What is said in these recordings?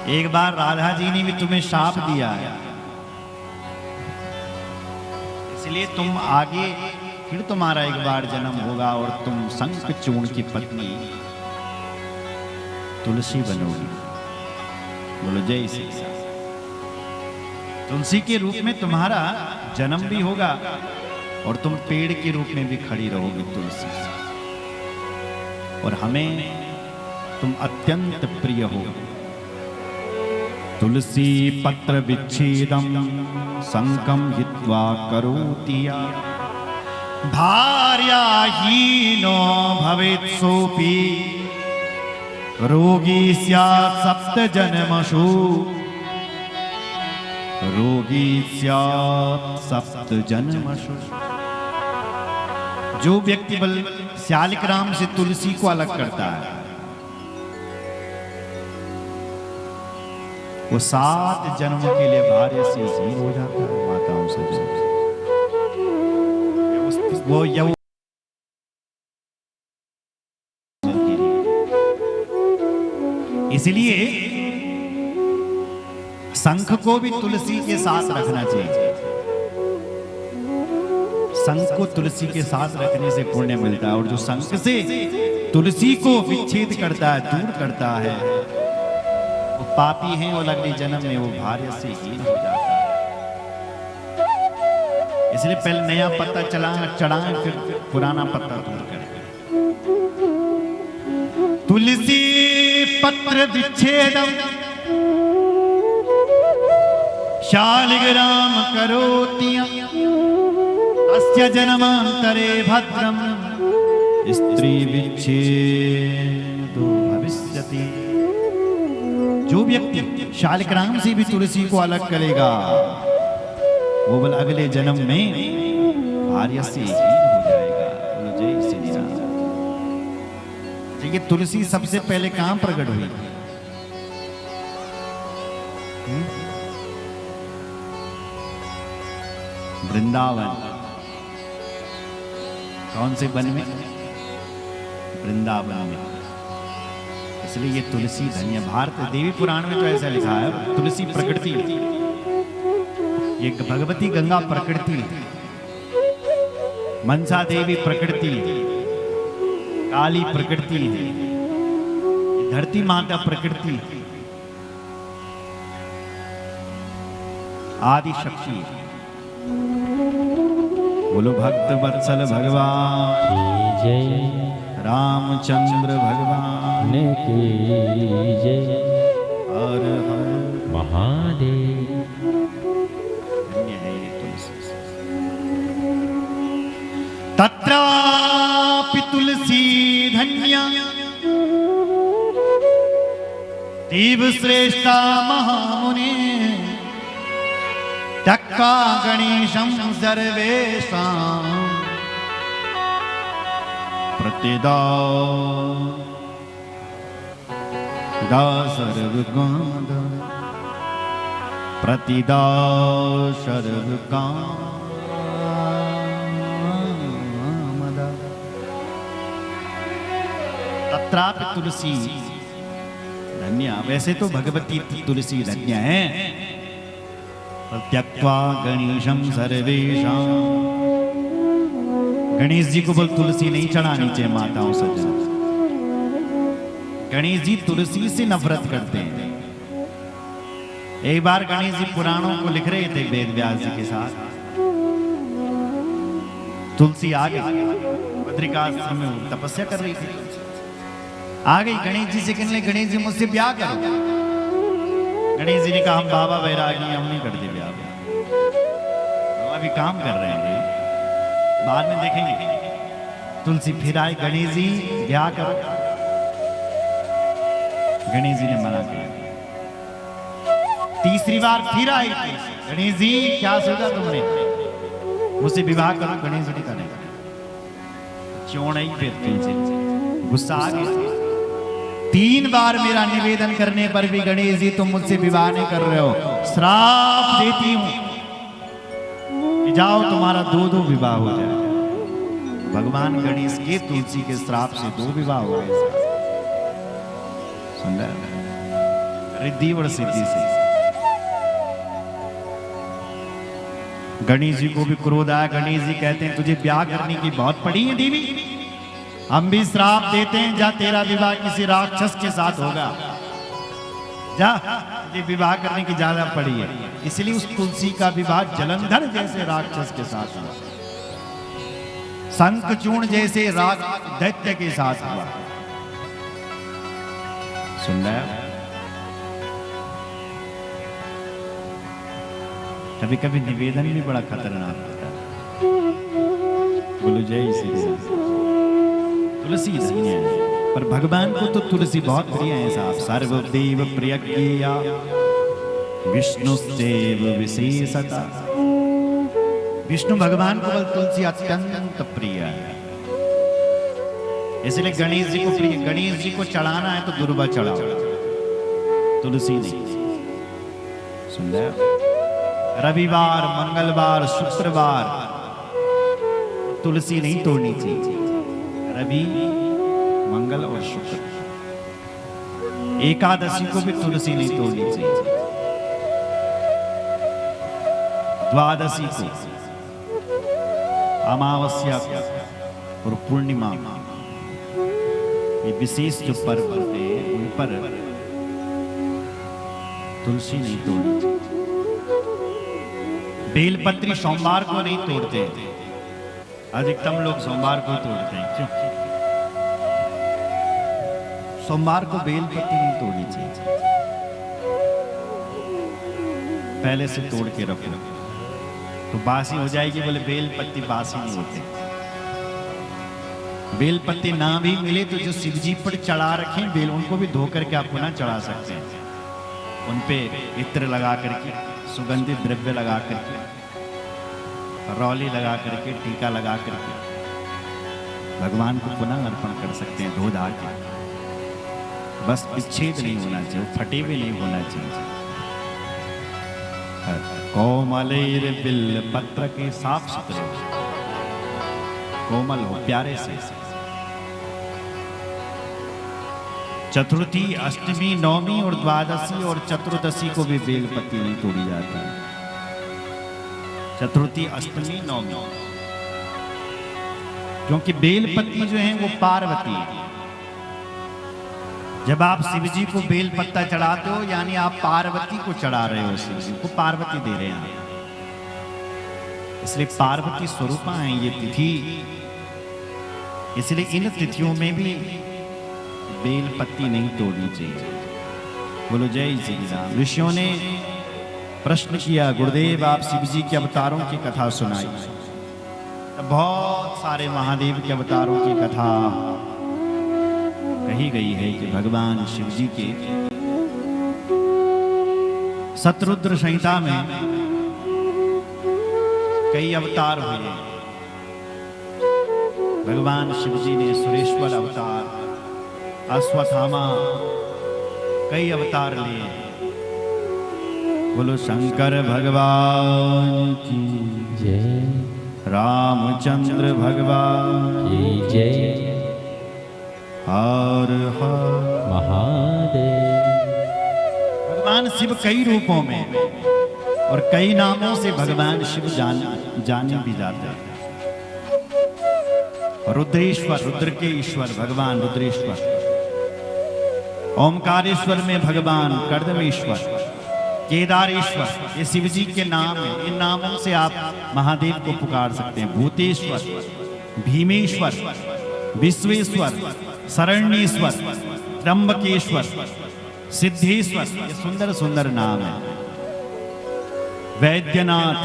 एक बार राधा जी ने भी तुम्हें शाप दिया है, इसलिए तुम आगे फिर तुम्हारा एक बार जन्म होगा और तुम शंखचूर्ण की पत्नी तुलसी बनोगी। बोलो जय श्री कृष्ण। तुलसी के रूप में तुम्हारा जन्म भी होगा और तुम पेड़ के रूप में भी खड़ी रहोगी तुलसी से, और हमें तुम अत्यंत प्रिय हो। तुलसी पत्र विच्छेदम संकम हित्वा करोति या भार्याहीनो भवेत् सोऽपि रोगी स्यात् सप्त जन्मसु, रोगी स्यात् सप्त जन्मसु। जो व्यक्ति बल शालिग्राम से तुलसी को अलग करता है वो 7 जन्मों के लिए भार्य से हीन हो जाता है। माताओं से वो इसलिए शंख को भी तुलसी के साथ रखना चाहिए। शंख को तुलसी के साथ रखने से पुण्य मिलता है, और जो शंख से तुलसी को विच्छेद करता है, दूर करता है, वो पापी हैं और अगले जन्म में वो भार्य से हीन हो जाता है। इसलिए पहले नया पत्ता चढ़ाएं, फिर पुराना पत्ता दूर करें। तुलसी पत्र विच्छेदम शालिग्राम करोति अस्य जन्मांतरे भद्रम स्त्री विच्छेदो भविष्यति। जो व्यक्ति शालिग्राम से भी तुलसी को अलग करेगा वो बल अगले जन्म में भार्य से हीन हो जाएगा। बोलो जय श्री राम। देखिए तुलसी सबसे पहले कहां प्रकट हुई? वृंदावन। कौन से वन में? वृंदावन में। इसलिए ये तुलसी धन्य। भारत देवी पुराण में तो ऐसा लिखा है, तुलसी प्रकृति, ये भगवती गंगा प्रकृति, मनसा देवी प्रकृति, काली प्रकृति है, धरती माता प्रकृति, आदि शक्ति। बोलो भक्त वत्सल भगवान की जय, रामचंद्र भगवान की जय, हर हर महादेव। धन्य है ये तुलसी। तत्रापि तुलसी धन्या देव श्रेष्ठा महामुने त्यक्त्वा गणेशं सर्वेषां प्रतिदा सर्वकाम प्रतिदा सर्वकामदा। तत्रापि तुलसी धन्या। वैसे तो भगवती तुलसी धन्य है। त्यक्त्वा गणेशं सर्वेषां। गणेश जी को बोल तुलसी नहीं चढ़ानी चाहिए माताओं सज्जन। गणेश जी तुलसी से नफरत करते हैं। एक बार गणेश जी पुराणों को लिख रहे थे वेद व्यास जी के साथ। तुलसी आ गई, बद्रिकाश्रम में तपस्या कर रही थी। आ गई गणेश जी से कहने, गणेश जी मुझसे ब्याह करो। गणेश जी ने कहा हम बाबा बैरागी, हम नहीं करते ब्याह, हम अभी काम कर रहे हैं, बाद में देखेंगे। तुलसी फिर आए, गणेश जी ब्याह करो। गणेश जी ने मना किया। तीसरी बार फिर आई, गणेश जी क्या सोचा तुमने, मुझसे विवाह करो। गणेश जी ने कहा नहीं। क्यों नहीं? फिर तुलसी गुस्सा आ गया। 3 बार मेरा निवेदन करने पर भी गणेश जी तुम मुझसे विवाह नहीं कर रहे हो, श्राप देती हूं कि जाओ तुम्हारा 2 विवाह हो जाए। भगवान गणेश के तुलसी के श्राप से 2 विवाह हो गए। सुंदर रिद्धि और सिद्धि से। गणेश जी को भी क्रोध आया। गणेश जी कहते हैं तुझे ब्याह करने की बहुत पड़ी है देवी, हम भी श्राप देते हैं, जा तेरा विवाह किसी राक्षस के साथ होगा, जा ये विवाह करने की ज्यादा पड़ी है। इसलिए उस तुलसी का विवाह जलंधर जैसे राक्षस के साथ हुआ, शंखचूर्ण जैसे राग दैत्य के साथ हुआ। सुन रहे हैं? कभी कभी निवेदन भी बड़ा खतरनाक होता है। बोलो जय श्री राम। तुलसी नहीं है, पर भगवान को तो तुलसी बहुत प्रिय है साहब। सर्वदेव प्रियज्ञेया विष्णुस्तेव विशेषता। विष्णु भगवान को तुलसी अत्यंत प्रिय है, इसलिए गणेश जी को प्रिय। गणेश जी को चढ़ाना है तो दुर्वा चढ़ाओ, तुलसी नहीं। सुन रहे? रविवार, मंगलवार, शुक्रवार तुलसी नहीं तोड़नी चाहिए। रवि, मंगल और शुक्र। एकादशी को भी तुलसी नहीं तोड़नी चाहिए। द्वादशी को, अमावस्या को और पूर्णिमा, ये विशेष जो पर्व होते हैं उन पर तुलसी नहीं तोड़नी चाहिए। बेलपत्री सोमवार को नहीं तोड़ते, अधिकतम लोग सोमवार को तोड़ते हैं। क्यों? सोमवार को बेलपत्री नहीं तोड़नी चाहिए, पहले से तोड़ के रखो तो बासी हो जाएगी। बोले बेलपत्ती बासी नहीं होते। बेलपत्ती ना भी मिले तो जो शिवजी पर चढ़ा रखें बेल, उनको भी धो करके आप पुनः चढ़ा सकते हैं। उन पे इत्र लगा करके, सुगंधित द्रव्य लगा करके, रौली लगा करके, टीका लगा करके भगवान को पुनः अर्पण कर सकते हैं धो धा के। बस विच्छेद नहीं होना चाहिए, फटे हुए नहीं होना चाहिए। कोमलेर बिल्ल पत्र के साफ सुथरे, कोमल हो, प्यारे से। चतुर्थी, अष्टमी, नवमी और द्वादशी और चतुर्दशी को भी बेलपत्ती नहीं तोड़ी जाती। चतुर्थी, अष्टमी, नवमी, क्योंकि बेलपत्ती जो है वो पार्वती है। जब आप शिवजी को बेल पत्ता चढ़ाते हो यानी आप पार्वती को चढ़ा रहे हो, शिवजी को पार्वती दे रहे हैं। इसलिए पार्वती स्वरूपा है ये तिथि, इसलिए इन तिथियों में भी बेल पत्ती नहीं तोड़नी चाहिए। बोलो जय श्री राम। ऋषियों ने प्रश्न किया, गुरुदेव आप शिवजी के अवतारों की कथा सुनाई। बहुत सारे महादेव के अवतारों की कथा कही गई है कि भगवान शिवजी के शतरुद्र संहिता में कई अवतार हुए। भगवान शिवजी ने सुरेश्वर अवतार, अश्वत्थामा, कई अवतार लिए। बोलो शंकर भगवान की जय, रामचंद्र भगवान की जय, हर हर महादेव। भगवान शिव कई रूपों में और कई नामों से भगवान शिव जाने भी जाते हैं। रुद्रेश्वर, रुद्र के ईश्वर भगवान रुद्रेश्वर। ओमकारेश्वर में भगवान कर्दमेश्वर, केदारेश्वर, ये शिवजी के नाम हैं। इन नामों से आप महादेव को पुकार सकते हैं। भूतेश्वर, भीमेश्वर, विश्वेश्वर, शरण्येश्वर, त्र्यंबकेश्वर, सिद्धेश्वर, ये सुंदर सुंदर नाम है। वैद्यनाथ,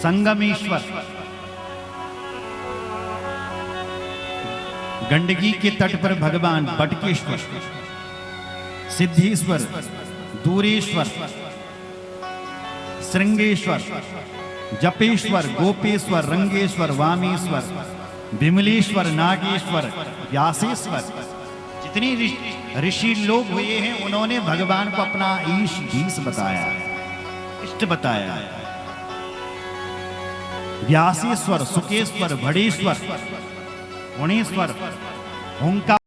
संगमेश्वर, गंडकी के तट पर भगवान बटकेश्वर, सिद्धेश्वर, दूरेश्वर, श्रृंगेश्वर, जपेश्वर, गोपेश्वर, रंगेश्वर, वामेश्वर, विमलेश्वर, नागेश्वर, व्यासेश्वर। जितने ऋषि लोग हुए हैं उन्होंने भगवान को अपना ईश ईश बताया, इष्ट बताया। व्यासेश्वर, सुकेश्वर, भड़ेश्वर, गुणेश्वर, ओंकार